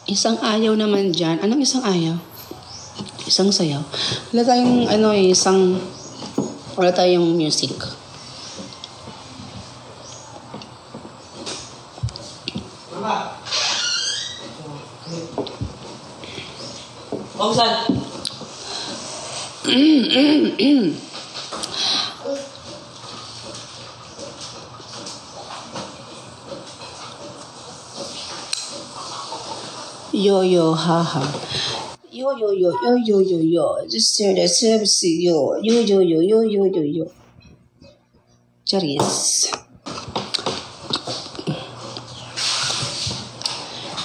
Isang ayaw naman dyan. Anong isang ayaw? Isang sayaw. Wala tayong, wala tayong music. Bangsan! Yo, haha. Yo. Just say that service, yo. Charis.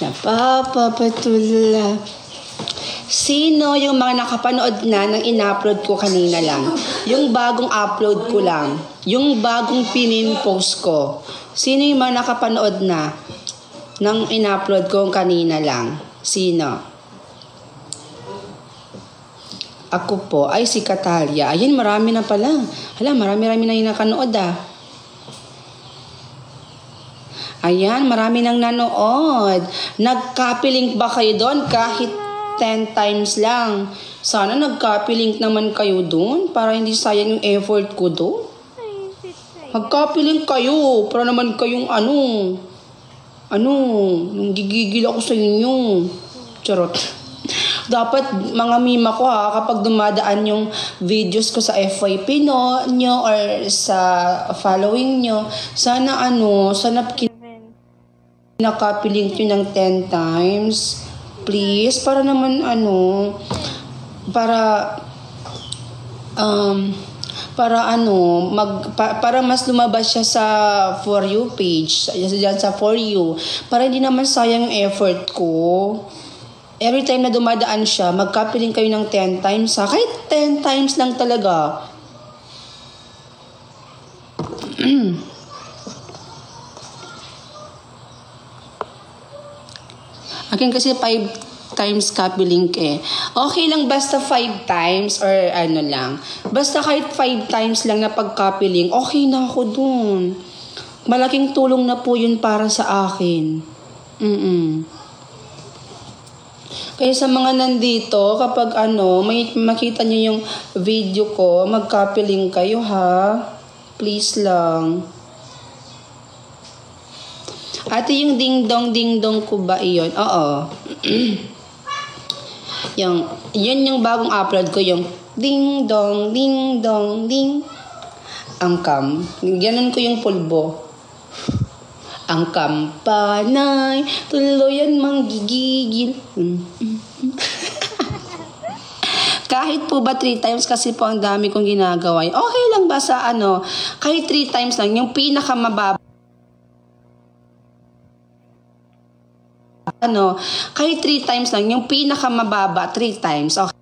Napapapatula. Sino yung mga nakapanood na ng in-upload ko kanina lang? Yung bagong upload ko lang. Yung bagong pinin-post ko. Sino yung mga nakapanood na ng in-upload ko kanina lang? Sino? Ako po. Ay, si Catalia. Ayun, marami na pala. Hala, marami na yung nakanood ah. Ayan, marami nang nanood. Nag-copy link ba kayo doon? Kahit 10 times lang. Sana nag-copy link naman kayo doon para hindi sayang yung effort ko doon. Mag-copy link kayo para naman kayong gigigil ako sa inyo. Charot. Dapat mga mima ko kapag dumadaan yung videos ko sa FYP nyo or sa following nyo, sana kinaka-copy link nyo ng 10 times. Please, para naman para mas lumabas siya sa For You page, diyan sa For You, para hindi naman sayang yung effort ko. Every time na dumadaan siya, mag-copy link kayo ng 10 times kahit 10 times lang talaga. Akin kasi 5 times copy link eh. Okay lang basta 5 times or lang. Basta kahit 5 times lang na pag-copy link, okay na ako dun. Malaking tulong na po yun para sa akin. Kaya sa mga nandito, kapag may makita nyo yung video ko, mag-copy link kayo ha. Please lang. Ate, yung ding-dong ko ba iyon? Oo. Yun yung bagong upload ko, yung ding-dong, ding. Ang ganun ko yung pulbo. Ang kampanay, tuluyan manggigigil. Kahit po ba 3 times kasi po ang dami kong ginagawa. Okay lang ba sa kahit 3 times lang, yung pinakamababa. Kahit 3 times lang, yung pinakamababa, 3 times. Okay.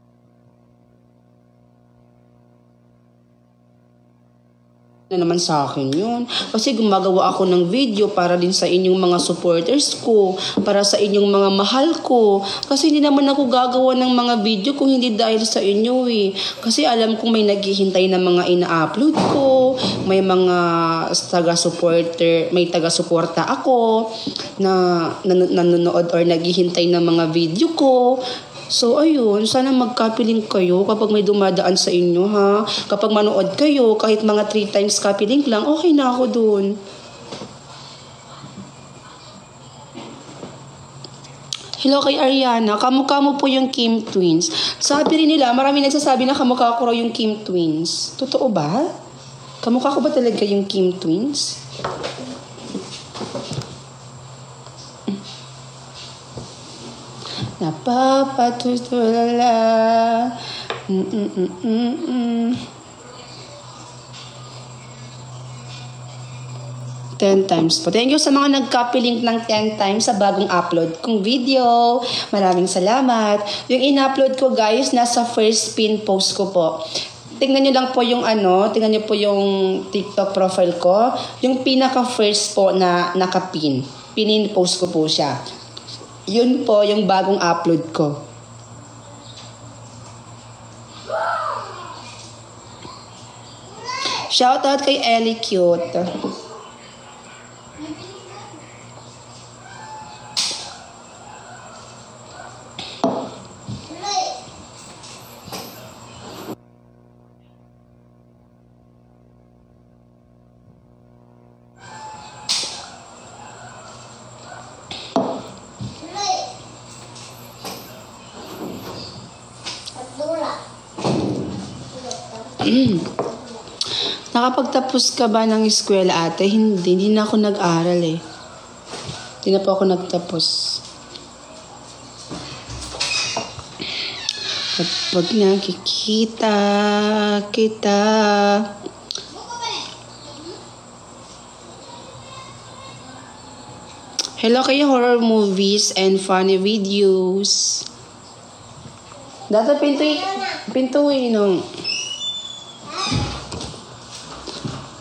Na naman sa akin yun. Kasi gumagawa ako ng video para din sa inyong mga supporters ko, para sa inyong mga mahal ko. Kasi hindi naman ako gagawa ng mga video kung hindi dahil sa inyo eh. Kasi alam kong may naghihintay na mga ina-upload ko, may mga taga-suporta ako na nanonood or naghihintay ng mga video ko. So, ayun, sana mag-copy link kayo kapag may dumadaan sa inyo, ha? Kapag manood kayo, kahit mga 3 times copy link lang, okay na ako dun. Hello kay Ariana, kamukha mo po yung Kim Twins. Sabi rin nila, marami nagsasabi na kamukha ko raw yung Kim Twins. Totoo ba? Kamukha ko ba talaga yung Kim Twins? Napapatutulala. 10 times po. Thank you sa mga nag-copy link ng 10 times sa bagong upload kong video. Maraming salamat. Yung in-upload ko guys, nasa first pin post ko po. Tingnan nyo lang po yung tingnan nyo po yung TikTok profile ko. Yung pinaka-first po na nakapin. Pinin post ko po siya. Yun po yung bagong upload ko. Shoutout kay Ellie Cute. Nakapagtapos ka ba ng eskwela, ate? Hindi na ako nag-aral eh. Hindi na po ako nagtapos. Kapag nakikita kita. Hello kayo, horror movies and funny videos. Data pintuin nung.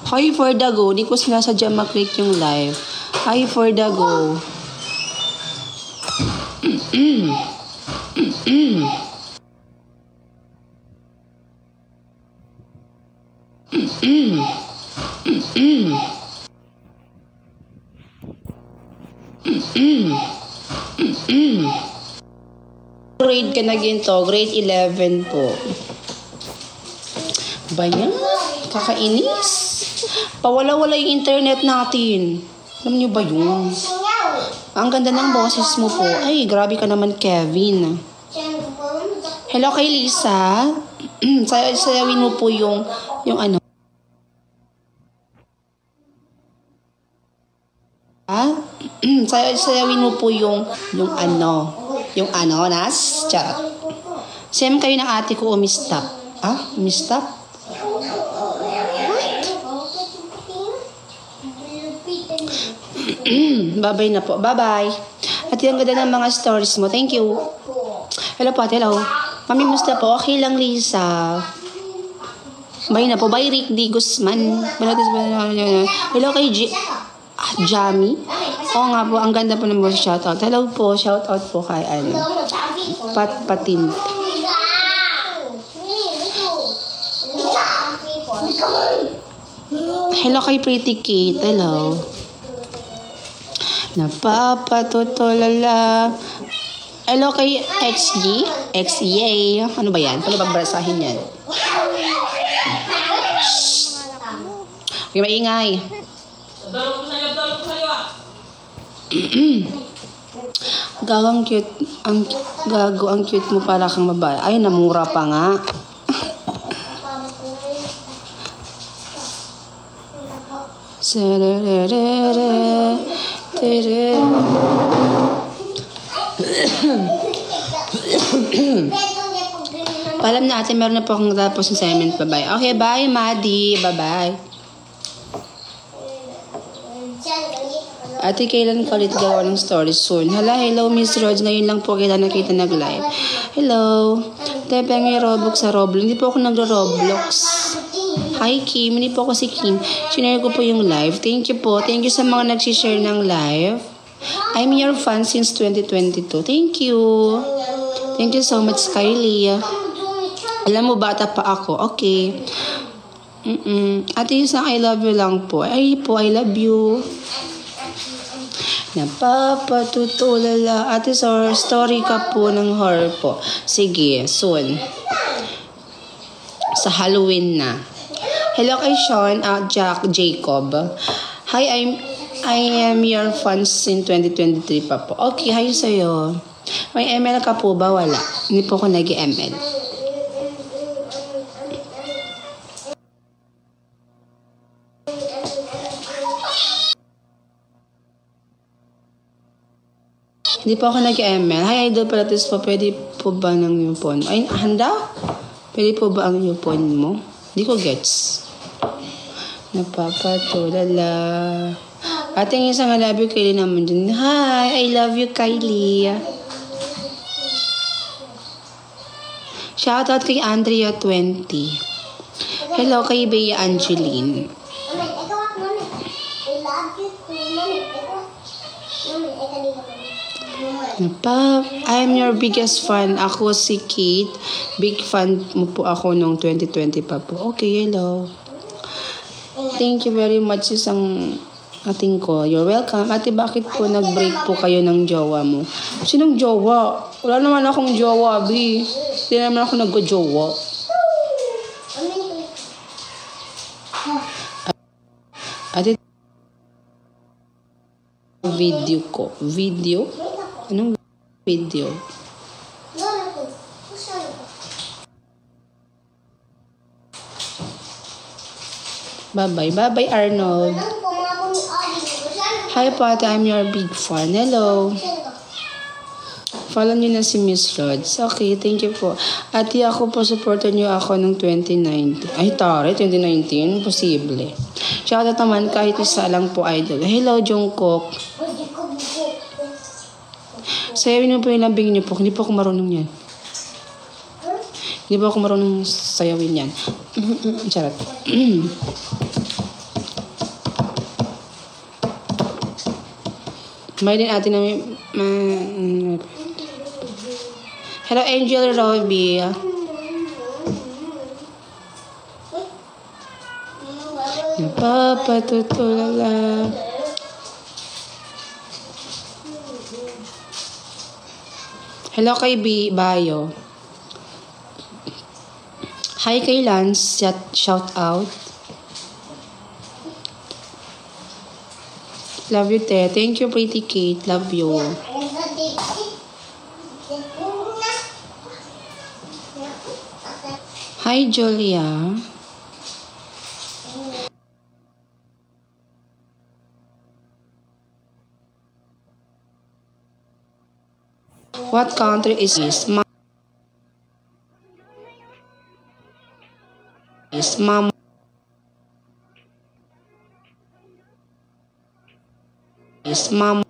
Hi for the go. Di ko sinasadya maklik yung live. Hi for the go. Grade ka na ginto, grade 11 po. Ba yan? Kakainis. Pawala-wala yung internet natin. Alam niyo ba yun? Ang ganda ng boses mo po. Ay, grabe ka naman, Kevin. Hello kay Lisa. Sayawin mo po yung ano. Sayawin mo po yung ano, Nas. Charot. Same kayo ng ate ko, umistap. Umistap? Bye-bye na po. Bye-bye. At yung ganda ng mga stories mo. Thank you. Hello po, hello. Mami, musta po? Okay lang, Lisa. Bye na po. Bye, Rick D. Guzman. Hello kay Jamie. Oo nga po, ang ganda po ng boses. Shoutout. Hello po, shoutout po kay Patin. Hello kay Pretty Kate. Hello. Napapatutulala. Hello kay XY. Ano ba yan? Paano babasahin yan? Okay, maingay. Gawang cute. Ang cute mo para kang babae. Ay, namura pa nga. Palam na ate, meron na po akong tapos ng assignment. Bye-bye. Okay, bye, Maddie. Bye-bye. Ate, kailan ka ulit gawa ng stories soon? Hello, Miss Rhodes. Ngayon lang po kita nakita nag-live. Hello. Tepeng may Roblox sa Roblox. Hindi po ako nagro-Roblox. Hi, Kim. Hindi po ako si Kim. Sinare ko po yung live. Thank you po. Thank you sa mga nagsishare ng live. I'm your fan since 2022. Thank you. Thank you so much, Kylie. Alam mo, bata pa ako. Okay. Ate, isang I love you lang po. Ay po, I love you. Napapatutulala. Ate, story ka po ng horror po. Sige, soon. Sa Halloween na. Hello kay Sean, Jacob. Hi, I am your fan since 2023 pa po. Okay, hi sa'yo. May ML ka po ba? Wala. Hindi po ako nag-ML. Hindi po ako nag-ML. Hi, Idol Palatis po. Pwede po ba ng yung phone? Ay, handa? Pwede po ba ang yung phone mo? Hindi ko gets. Napapatulala. Ating isang I love you, Kylie naman dun. Hi, I love you, Kylie. Shoutout kay Andrea 20. Hello kay Bea Angeline. I'm your biggest fan. Ako si Kate. Big fan mo po ako noong 2020 pa po. Okay, hello. Thank you very much isang ating ko. You're welcome. Ate, bakit po nag-break po kayo ng jowa mo? Sinong jowa? Wala naman akong jowa, B. Hindi naman ako nag-jowa. Ate, video ko. Video? Anong video? Bye-bye. Bye-bye, Arnold. Hi, Pat. I'm your big fan. Hello. Follow niyo na si Miss Rods. Okay, thank you po. Ate, ako po, supportan niyo ako ng 2019. Ay, tari, 2019? Posible. Shoutout naman kahit isa lang po, idol. Hello, Jungkook. Sayawin niyo po yung lambing niyo po. Hindi po ako marunong yan. Hindi po ako marunong sayawin yan. Charot. May din ate na may... Hello, Angel Robbie. Napapatutulala. Hello kay Bayo. Hi kay Lance. Shout out. Love you, te. Thank you, pretty Kate. Love you. Hi, Julia. What country is this? Mom. Mom.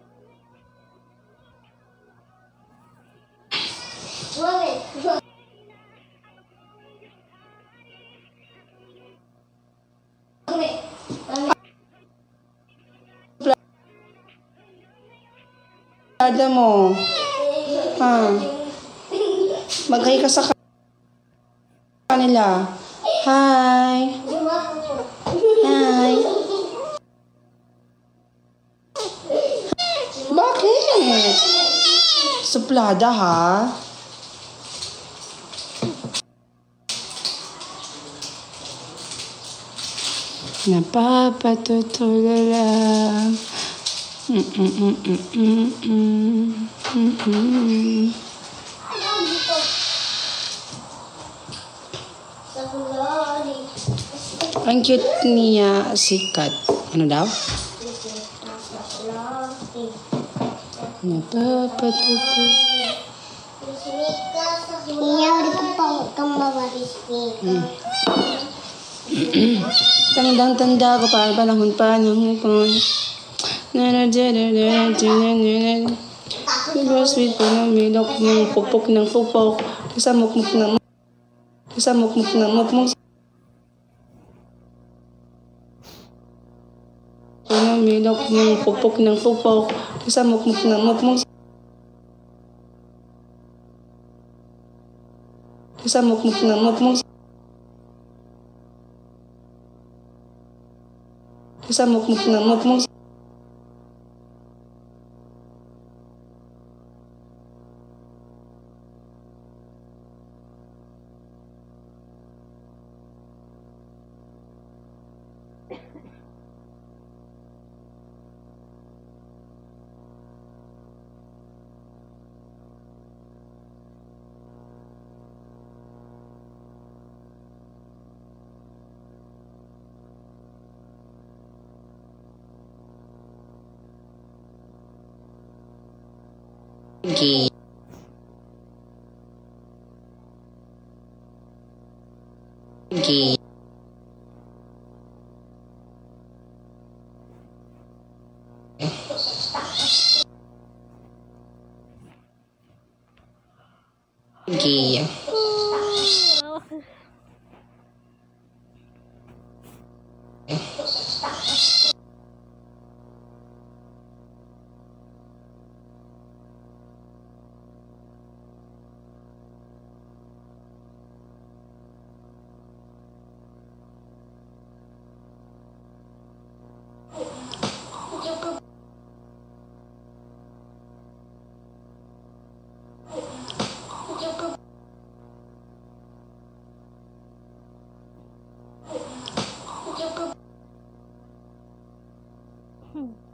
Ada mo. Mag-hi ka sa kanila. Hi. Hi. Bakit? Suplada, ha? Napapatutulala. Ang cute niya sikat. Ano daw? Napapatutulala. Tandang-tanda ko pa panahon pa. Diba sweet po ng milok ng pupok ng pupok. Isa mukmuk ng mukmuk. Ng milok ng pupok ng pupok. Isa mukmuk ng mukmuk. Isa mukmuk ng mukmuk. Isa mukmuk ng mukmuk. Gay. Gay. Gay. Hmm.